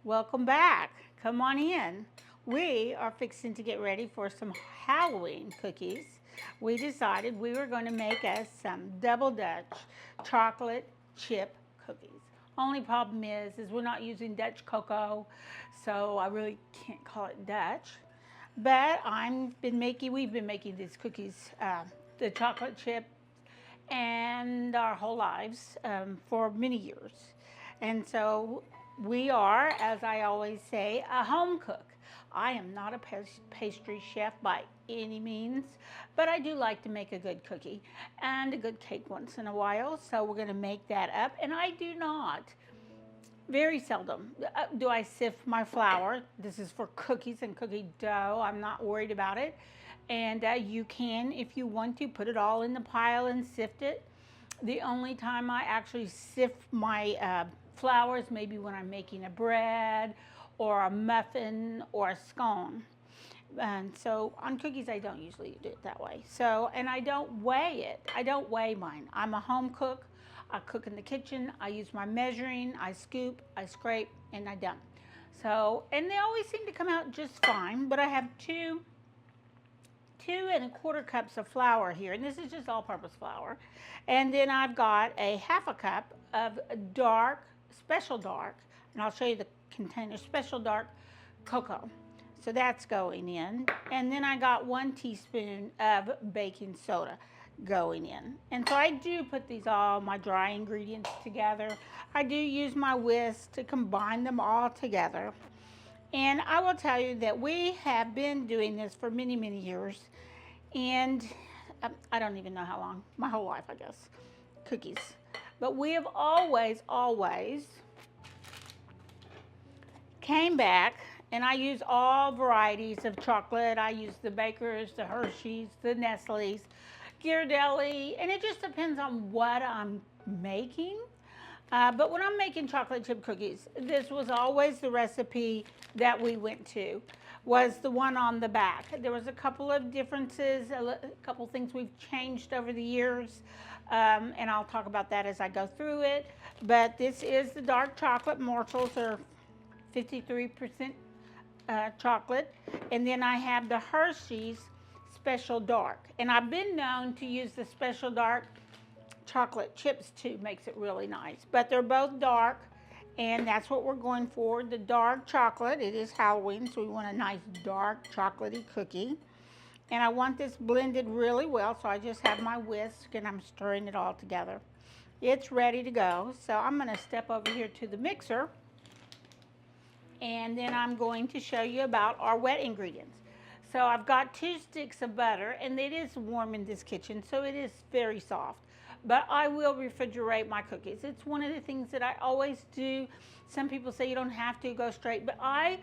Welcome back. Come on in. We are fixing to get ready for some Halloween cookies. We decided we were going to make us some double Dutch chocolate chip cookies. Only problem is we're not using Dutch cocoa, so I really can't call it Dutch. But we've been making these cookies, the chocolate chip, and our whole lives for many years. And so we are, as I always say, a home cook. I am not a pastry chef by any means, but I do like to make a good cookie and a good cake once in a while. So we're going to make that up. And I do not, very seldom, do I sift my flour. This is for cookies and cookie dough. I'm not worried about it. And you can, if you want to, put it all in the pile and sift it. The only time I actually sift my flour is maybe when I'm making a bread or a muffin or a scone. And so on cookies, I don't usually do it that way. So, and I don't weigh it. I don't weigh mine. I'm a home cook. I cook in the kitchen. I use my measuring. I scoop, I scrape, and I'm done. So, and they always seem to come out just fine. But I have two and a quarter cups of flour here, and this is just all-purpose flour. And then I've got a half a cup of dark, special dark, and I'll show you the container, special dark cocoa. So that's going in. And then I got 1 teaspoon of baking soda going in. And so I do put my dry ingredients together. I do use my whisk to combine them all together. And I will tell you that we have been doing this for many, many years. And I don't even know how long, my whole life, I guess, cookies. But we have always came back, and I use all varieties of chocolate. I use the Bakers, the Hershey's, the Nestle's, Ghirardelli, and it just depends on what I'm making. But when I'm making chocolate chip cookies, this was always the recipe that we went to, was the one on the back. There was a couple of differences, a couple things we've changed over the years, and I'll talk about that as I go through it. But this is the dark chocolate morsels, are 53% chocolate. And then I have the Hershey's Special Dark. And I've been known to use the Special Dark chocolate chips too, makes it really nice. But they're both dark, and that's what we're going for, the dark chocolate. It is Halloween, so we want a nice dark chocolatey cookie. And I want this blended really well, so I just have my whisk and I'm stirring it all together. It's ready to go. So I'm going to step over here to the mixer, and then I'm going to show you about our wet ingredients. So I've got 2 sticks of butter, and it is warm in this kitchen, so it is very soft. But I will refrigerate my cookies. It's one of the things that I always do. Some people say you don't have to go straight, but I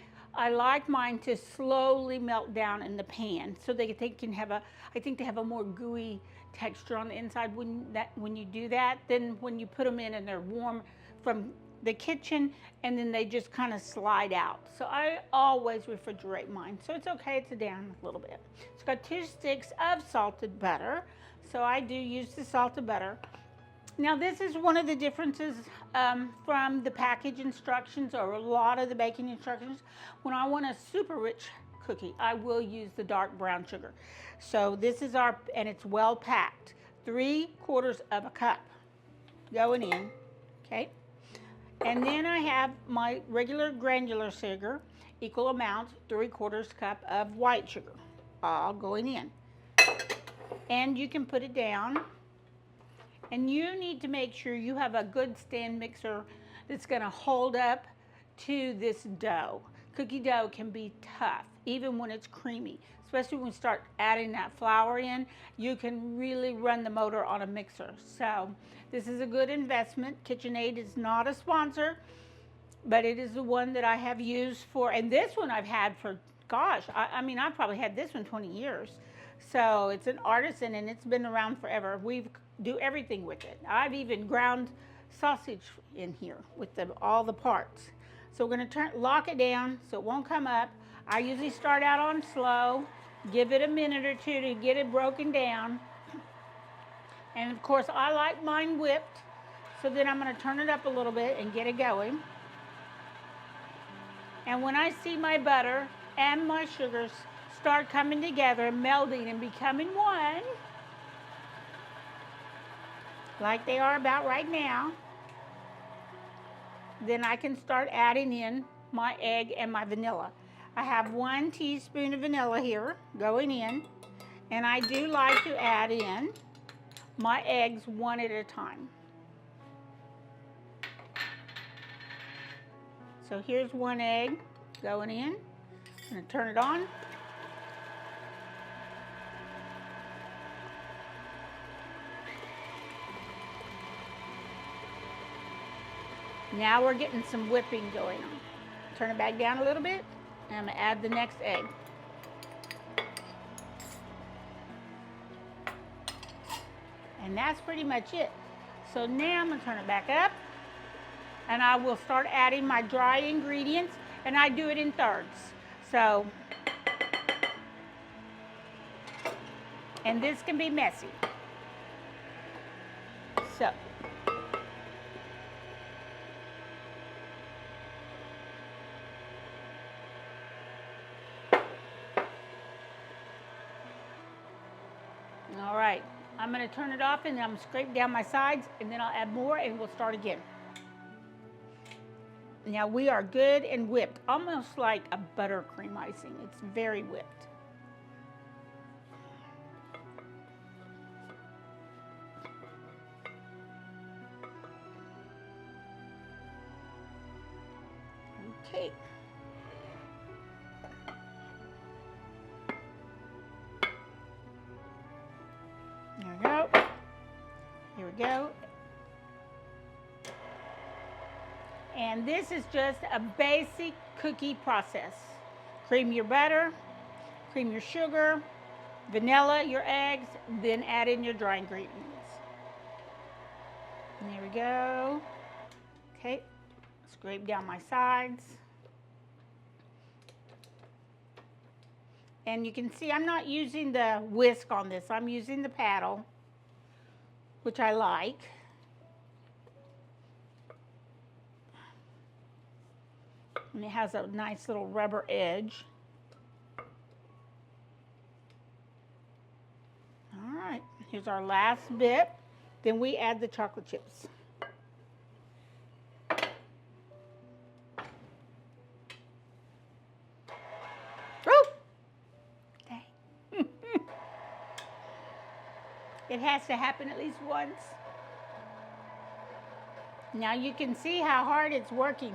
like mine to slowly melt down in the pan so they can have I think they have a more gooey texture on the inside when you do that than when you put them in and they're warm from the kitchen, and then they just kind of slide out. So I always refrigerate mine. So it's okay to down a little bit. It's got 2 sticks of salted butter. So I do use the salted butter. Now this is one of the differences from the package instructions or a lot of the baking instructions. When I want a super rich cookie, I will use the dark brown sugar. So this is and it's well packed. 3/4 of a cup going in, okay? And then I have my regular granular sugar, equal amount, 3/4 cup of white sugar, all going in. And you can put it down. And you need to make sure you have a good stand mixer that's going to hold up to this dough. Cookie dough can be tough, even when it's creamy, especially when you start adding that flour in. You can really run the motor on a mixer. So this is a good investment. KitchenAid is not a sponsor, but it is the one that I have used for, and this one I've had for, gosh, I mean, I've probably had this one 20 years. So it's an artisan, and it's been around forever. We do everything with it. I've even ground sausage in here with all the parts. So we're going to lock it down so it won't come up. I usually start out on slow, give it a minute or two to get it broken down. And of course, I like mine whipped. So then I'm going to turn it up a little bit and get it going. And when I see my butter and my sugars start coming together, melding and becoming one, like they are about right now, then I can start adding in my egg and my vanilla. I have 1 teaspoon of vanilla here going in, and I do like to add in my eggs one at a time. So here's 1 egg going in. I'm going to turn it on. Now we're getting some whipping going on. Turn it back down a little bit, and I'm going to add the next egg. And that's pretty much it. So now I'm going to turn it back up, and I will start adding my dry ingredients, and I do it in thirds. So, and this can be messy. So, all right, I'm going to turn it off, and then I'm going to scrape down my sides, and then I'll add more, and we'll start again. Now we are good and whipped, almost like a buttercream icing. It's very whipped. Okay. There we go. Here we go. And this is just a basic cookie process. Cream your butter, cream your sugar, vanilla, your eggs, then add in your dry ingredients. And there we go. Okay, scrape down my sides. And you can see I'm not using the whisk on this. I'm using the paddle, which I like. And it has a nice little rubber edge. All right, here's our last bit. Then we add the chocolate chips. Oh! Dang. It has to happen at least once. Now you can see how hard it's working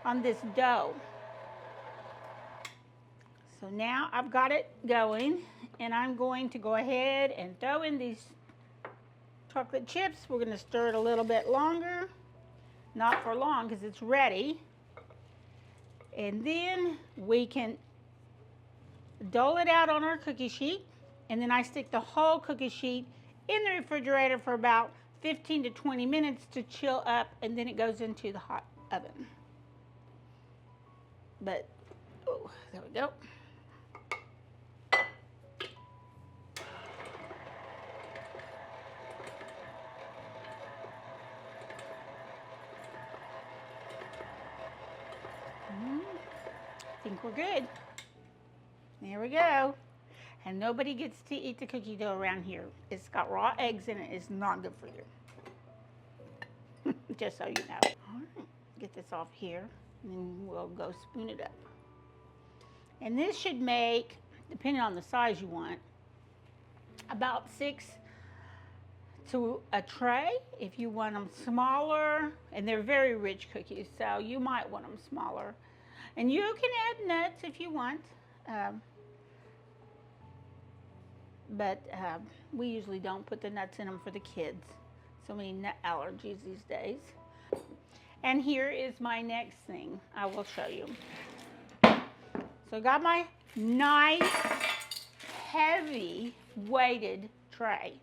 on this dough. So now I've got it going, and I'm going to go ahead and throw in these chocolate chips. We're going to stir it a little bit longer, not for long because it's ready. And then we can dole it out on our cookie sheet, and then I stick the whole cookie sheet in the refrigerator for about 15 to 20 minutes to chill up, and then it goes into the hot oven. But, oh, there we go. I think we're good. There we go. And nobody gets to eat the cookie dough around here. It's got raw eggs in it. It's not good for you. Just so you know. All right, get this off here. And then we'll go spoon it up. And this should make, depending on the size you want, about 6 to a tray. If you want them smaller, and they're very rich cookies, so you might want them smaller. And you can add nuts if you want, but we usually don't put the nuts in them for the kids. So many nut allergies these days. And here is my next thing I will show you. So I got my nice, heavy weighted tray.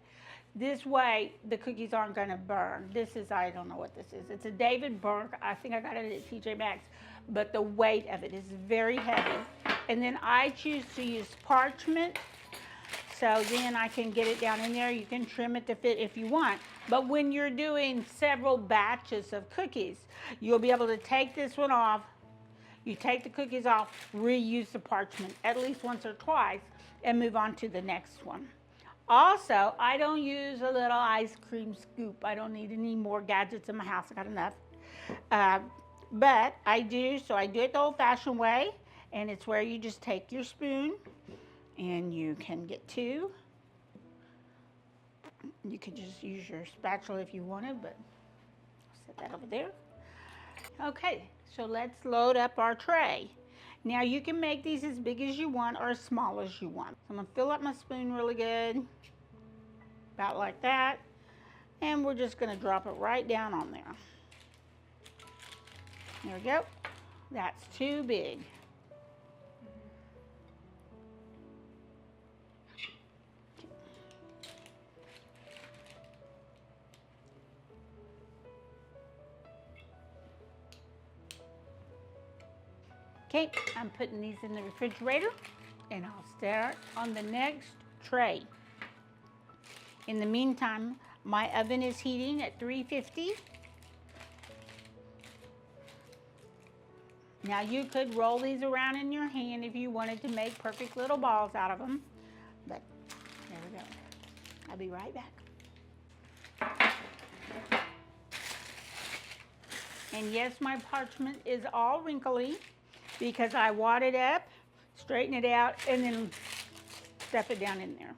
This way the cookies aren't going to burn. This is, I don't know what this is. It's a David Burke. I think I got it at TJ Maxx, but the weight of it is very heavy. And then I choose to use parchment, so then I can get it down in there. You can trim it to fit if you want. But when you're doing several batches of cookies, you'll be able to take this one off, You take the cookies off, reuse the parchment at least once or twice, and move on to the next one. Also, I don't use a little ice cream scoop. I don't need any more gadgets in my house. I got enough. Uh, but I do, so I do it the old-fashioned way, and it's where you just take your spoon, and you can get two. You could just use your spatula if you wanted, but I'll set that over there. Okay, so let's load up our tray. Now you can make these as big as you want or as small as you want. So I'm gonna fill up my spoon really good, about like that, and we're just gonna drop it right down on there. There we go. That's too big. Okay, I'm putting these in the refrigerator, and I'll start on the next tray. In the meantime, my oven is heating at 350. Now you could roll these around in your hand if you wanted to make perfect little balls out of them, but there we go. I'll be right back. And yes, my parchment is all wrinkly because I wad it up, straighten it out, and then stuff it down in there.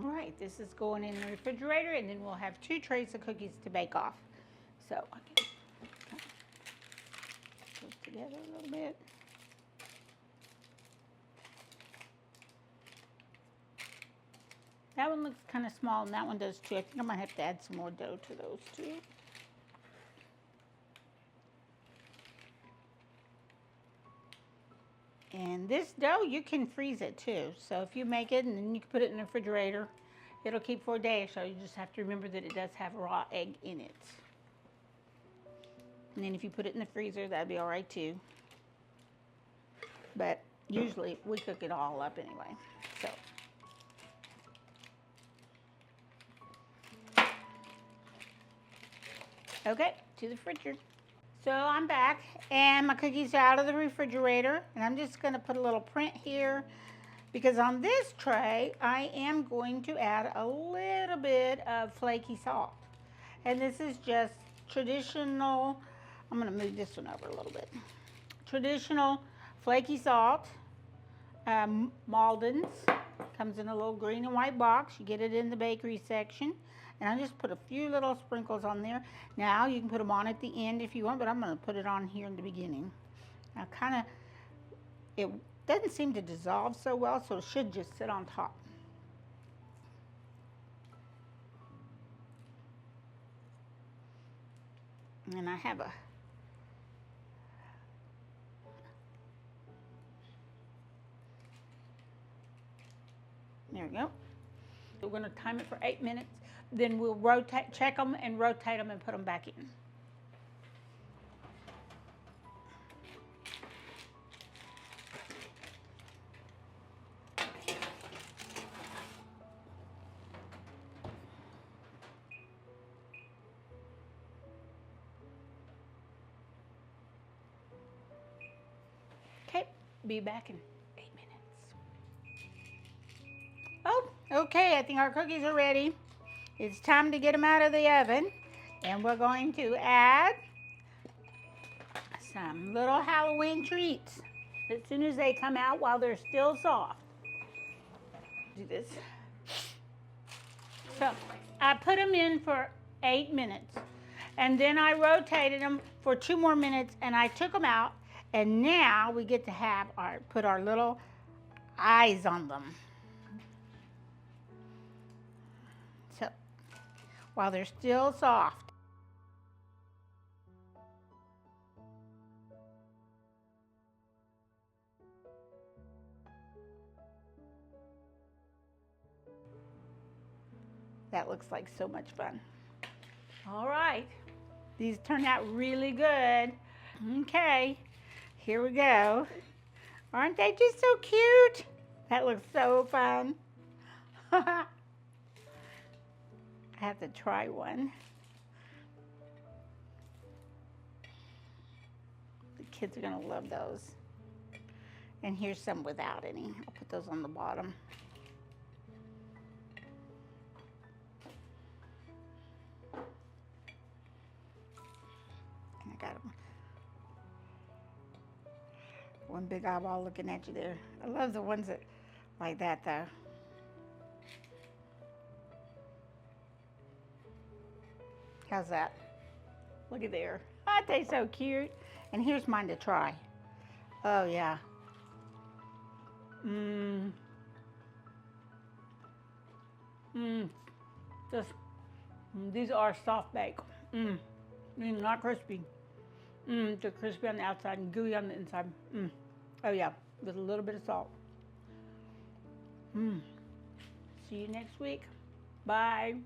All right, this is going in the refrigerator, and then we'll have 2 trays of cookies to bake off. So I can put those together a little bit. That one looks kind of small, and that one does too. I think I might have to add some more dough to those two. And this dough, you can freeze it too. So if you make it and then you can put it in the refrigerator, it'll keep for a day or so. You just have to remember that it does have raw egg in it. And then if you put it in the freezer, that'd be all right too. But usually we cook it all up anyway. So. Okay, to the fridge. So I'm back, and my cookies are out of the refrigerator, and I'm just going to put a little print here because on this tray I am going to add a little bit of flaky salt. And this is just traditional, I'm going to move this one over a little bit. Traditional flaky salt, Malden's, comes in a little green and white box. You get it in the bakery section. And I just put a few little sprinkles on there. Now you can put them on at the end if you want, but I'm going to put it on here in the beginning. Now it doesn't seem to dissolve so well, so it should just sit on top. And I have there we go. We're going to time it for 8 minutes. Then we'll rotate, check them and rotate them and put them back in. Okay, be back in 8 minutes. Oh, okay, I think our cookies are ready. It's time to get them out of the oven, and we're going to add some little Halloween treats as soon as they come out while they're still soft. Do this. So I put them in for 8 minutes, and then I rotated them for 2 more minutes, and I took them out, and now we get to put our little eyes on them. So while they're still soft. That looks like so much fun. All right, these turned out really good. Okay, here we go. Aren't they just so cute? That looks so fun. I have to try one. The kids are gonna love those. And here's some without any. I'll put those on the bottom. I got them. One big eyeball looking at you there. I love the ones that like that though. How's that? Look at there. Aren't they so cute? And here's mine to try. Oh yeah. Just, these are soft bake. Not crispy. They're crispy on the outside and gooey on the inside. Oh yeah, with a little bit of salt. See you next week. Bye.